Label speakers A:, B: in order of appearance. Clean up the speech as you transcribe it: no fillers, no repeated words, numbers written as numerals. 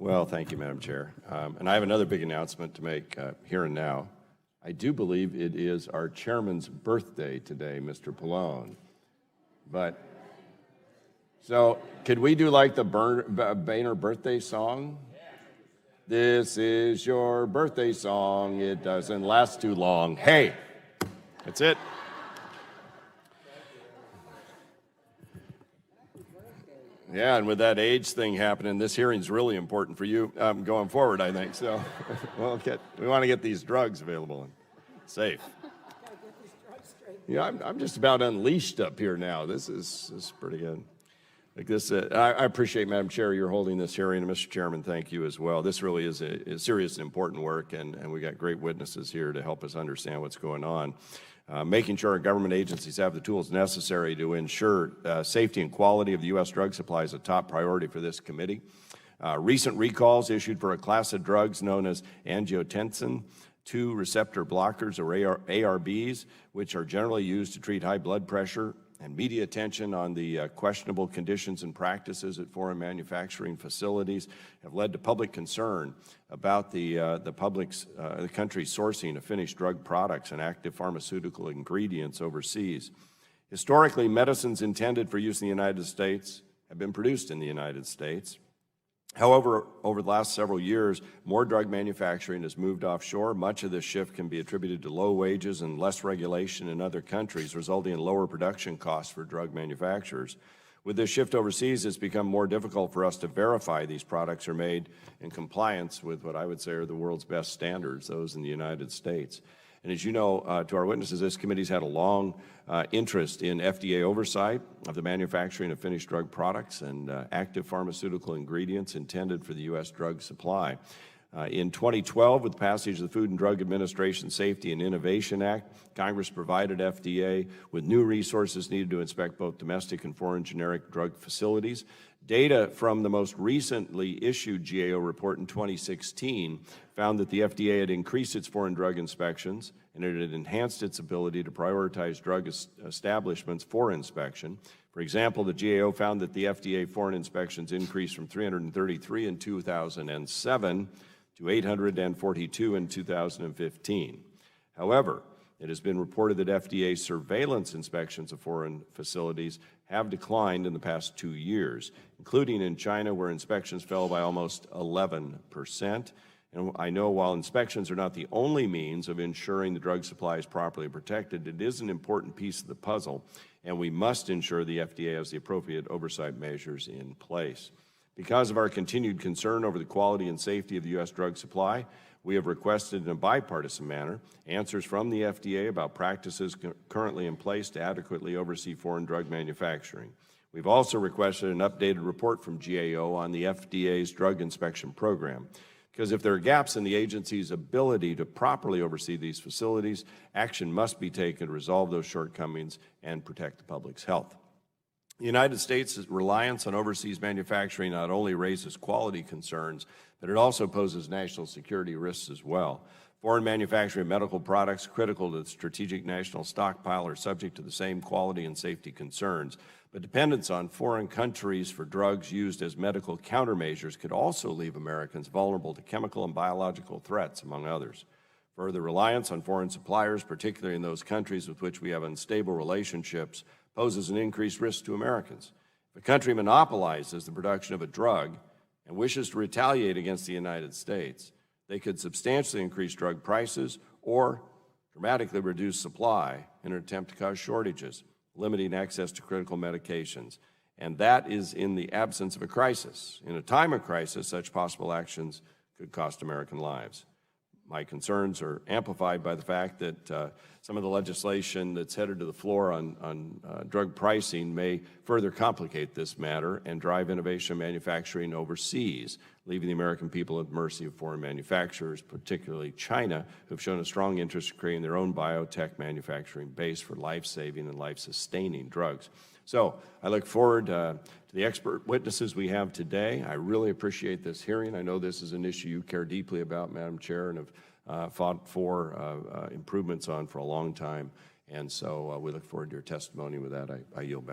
A: Well, thank you, Madam Chair. And I have another big announcement to make here and now. I do believe it is our chairman's birthday today, Mr. Pallone. But, so, could we do like the Boehner birthday song? This is your birthday song. It doesn't last too long. Hey, that's it. Yeah, and with that age thing happening, this hearing's really important for you going forward, I think. So we want to get these drugs available and safe. Yeah, I'm just about unleashed up here now. This is pretty good. Like this, I appreciate, Madam Chair, you're holding this hearing, and Mr. Chairman, thank you as well. This really is a serious and important work, and we got great witnesses here to help us understand what's going on. Making sure our government agencies have the tools necessary to ensure safety and quality of the U.S. drug supply is a top priority for this committee. Recent recalls issued for a class of drugs known as angiotensin II receptor blockers, or ARBs, which are generally used to treat high blood pressure, and media attention on the questionable conditions and practices at foreign manufacturing facilities have led to public concern about the country's sourcing of finished drug products and active pharmaceutical ingredients overseas. Historically, medicines intended for use in the United States have been produced in the United States. However, over the last several years, more drug manufacturing has moved offshore. Much of this shift can be attributed to low wages and less regulation in other countries, resulting in lower production costs for drug manufacturers. With this shift overseas, it's become more difficult for us to verify these products are made in compliance with what I would say are the world's best standards, those in the United States. And as you know, to our witnesses, this committee's had a long interest in FDA oversight of the manufacturing of finished drug products and active pharmaceutical ingredients intended for the U.S. drug supply. In 2012, with the passage of the Food and Drug Administration Safety and Innovation Act, Congress provided FDA with new resources needed to inspect both domestic and foreign generic drug facilities. Data from the most recently issued GAO report in 2016 found that the FDA had increased its foreign drug inspections and it had enhanced its ability to prioritize drug establishments for inspection. For example, the GAO found that the FDA foreign inspections increased from 333 in 2007 to 842 in 2015. However, it has been reported that FDA surveillance inspections of foreign facilities have declined in the past 2 years, including in China, where inspections fell by almost 11%. And I know while inspections are not the only means of ensuring the drug supply is properly protected, it is an important piece of the puzzle, and we must ensure the FDA has the appropriate oversight measures in place. Because of our continued concern over the quality and safety of the U.S. drug supply, we have requested in a bipartisan manner answers from the FDA about practices currently in place to adequately oversee foreign drug manufacturing. We've also requested an updated report from GAO on the FDA's drug inspection program, because if there are gaps in the agency's ability to properly oversee these facilities, action must be taken to resolve those shortcomings and protect the public's health. The United States' reliance on overseas manufacturing not only raises quality concerns, but it also poses national security risks as well. Foreign manufacturing of medical products critical to the strategic national stockpile are subject to the same quality and safety concerns, but dependence on foreign countries for drugs used as medical countermeasures could also leave Americans vulnerable to chemical and biological threats, among others. Further reliance on foreign suppliers, particularly in those countries with which we have unstable relationships, poses an increased risk to Americans. If a country monopolizes the production of a drug and wishes to retaliate against the United States, they could substantially increase drug prices or dramatically reduce supply in an attempt to cause shortages, limiting access to critical medications. And that is in the absence of a crisis. In a time of crisis, such possible actions could cost American lives. My concerns are amplified by the fact that some of the legislation that's headed to the floor on drug pricing may further complicate this matter and drive innovation manufacturing overseas, leaving the American people at the mercy of foreign manufacturers, particularly China, who have shown a strong interest in creating their own biotech manufacturing base for life-saving and life-sustaining drugs. So I look forward to the expert witnesses we have today. I really appreciate this hearing. I know this is an issue you care deeply about, Madam Chair, and have fought for improvements on for a long time. And so we look forward to your testimony. With that, I yield back.